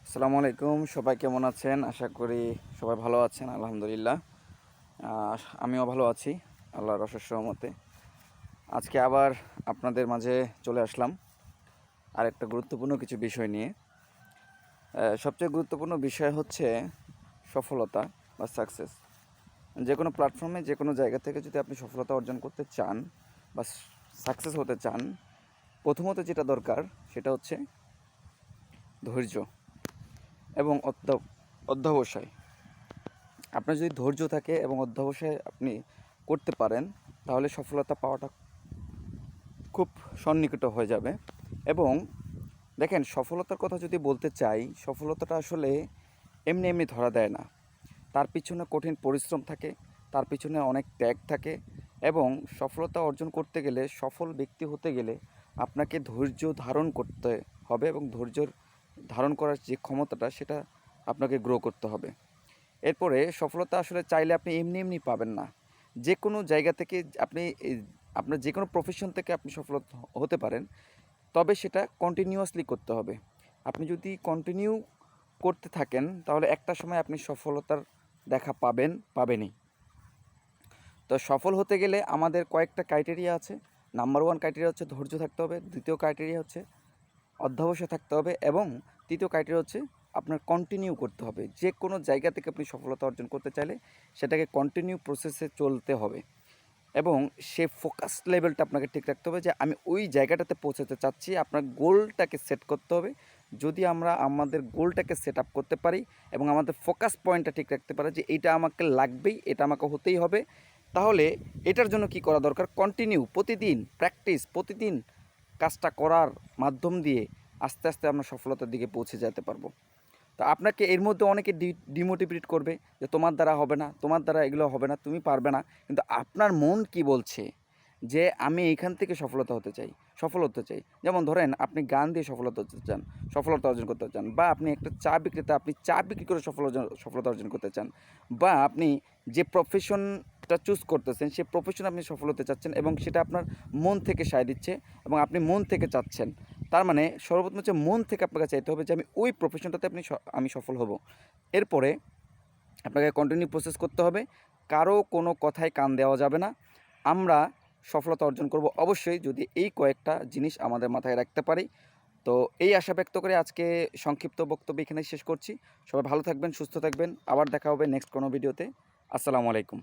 আসসালামু আলাইকুম। সবাই কেমন আছেন? আশা করি সবাই ভালো আছেন। আলহামদুলিল্লাহ। আমিও ভালো আছি আল্লাহর অশেষ রহমতে। আজকে আবার আপনাদের মাঝে চলে আসলাম আরেকটা গুরুত্বপূর্ণ কিছু বিষয় নিয়ে। সবচেয়ে গুরুত্বপূর্ণ বিষয় হচ্ছে সফলতা বা সাকসেস। যে কোনো প্ল্যাটফর্মে যে কোনো জায়গা থেকে যদি আপনি সফলতা অর্জন করতে চান বা সাকসেস হতে চান, প্রথমত যেটা দরকার সেটা হচ্ছে ধৈর্য এবং অধ্যবসায়। আপনার যদি ধৈর্য থাকে এবং অধ্যবসায় আপনি করতে পারেন, তাহলে সফলতা পাওয়াটা খুব সন্নিকট হয়ে যাবে। এবং দেখেন, সফলতার কথা যদি বলতে চাই, সফলতাটা আসলে এমনি এমনি ধরা দেয় না। তার পিছনে কঠিন পরিশ্রম থাকে, তার পিছনে অনেক ত্যাগ থাকে। এবং সফলতা অর্জন করতে গেলে, সফল ব্যক্তি হতে গেলে আপনাকে ধৈর্য ধারণ করতে হবে এবং ধৈর্যর ধারণ করার যে ক্ষমতাটা, সেটা আপনাকে গ্রো করতে হবে। এরপরে সফলতা আসলে চাইলে আপনি এমনি এমনি পাবেন না। যে কোনো জায়গা থেকে আপনি আপনার যে কোনো প্রফেশন থেকে আপনি সফল হতে পারেন, তবে সেটা কন্টিনিউয়াসলি করতে হবে। আপনি যদি কন্টিনিউ করতে থাকেন, তাহলে একটা সময় আপনি সফলতার দেখা পাবেনই। তো সফল হতে গেলে আমাদের কয়েকটা ক্রাইটেরিয়া আছে। নাম্বার 1 ক্রাইটেরিয়া হচ্ছে ধৈর্য থাকতে হবে। দ্বিতীয় ক্রাইটেরিয়া হচ্ছে অধ্যবসায় থাকতে হবে। এবং তৃতীয় ক্রাইটেরিয়া হচ্ছে আপনার কন্টিনিউ করতে হবে। যে কোনো জায়গা থেকে আপনি সফলতা অর্জন করতে চাইলে সেটাকে কন্টিনিউ প্রসেসে চলতে হবে। এবং সে ফোকাস লেভেলটা আপনাকে ঠিক রাখতে হবে যে আমি ওই জায়গাটাতে পৌঁছাতে চাচ্ছি। আপনার গোলটাকে সেট করতে হবে। যদি আমরা আমাদের গোলটাকে সেট আপ করতে পারি এবং আমাদের ফোকাস পয়েন্টটা ঠিক রাখতে পারি যে এইটা আমাকে লাগবেই, এটা আমাকে হতেই হবে, তাহলে এটার জন্য কি করা দরকার? কন্টিনিউ, প্রতিদিন প্র্যাকটিস, প্রতিদিন কাজটা করার মাধ্যম দিয়ে আস্তে আস্তে আমরা সফলতার দিকে পৌঁছে যেতে পারবো। তো আপনাকে এর মধ্যে অনেকে ডিমোটিভেট করবে যে তোমার দ্বারা হবে না, তোমার দ্বারা এগুলো হবে না, তুমি পারবে না। কিন্তু আপনার মন কি বলছে যে আমি এইখান থেকে সফল হতে চাই। যেমন ধরেন, আপনি গান দিয়ে সফলতা অর্জন করতে চান, বা আপনি একটা চা বিক্রেতা, আপনি চা বিক্রি করে সফলতা অর্জন করতে চান, বা আপনি যে প্রফেশনটা চুজ করতেছেন সেই প্রফেশনে আপনি সফল হতে চাচ্ছেন এবং সেটা আপনার মন থেকে সায় দিচ্ছে এবং আপনি মন থেকে চাচ্ছেন। তার মানে সর্বপ্রথম হচ্ছে মন থেকে আপনাকে চাইতে হবে যে আমি ওই প্রফেশনটাতে আমি সফল হব। এরপরে আপনাকে কন্টিনিউ প্রসেস করতে হবে। কারো কোনো কথায় কান দেওয়া যাবে না। আমরা সফলতা অর্জন করব অবশ্যই যদি এই কয়েকটা জিনিস আমাদের মাথায় রাখতে পারি। তো এই আশা ব্যক্ত করে আজকে সংক্ষিপ্ত বক্তব্য এখানেই শেষ করছি। সবাই ভালো থাকবেন, সুস্থ থাকবেন। আবার দেখা হবে নেক্সট কোনো ভিডিওতে। আসসালামু আলাইকুম।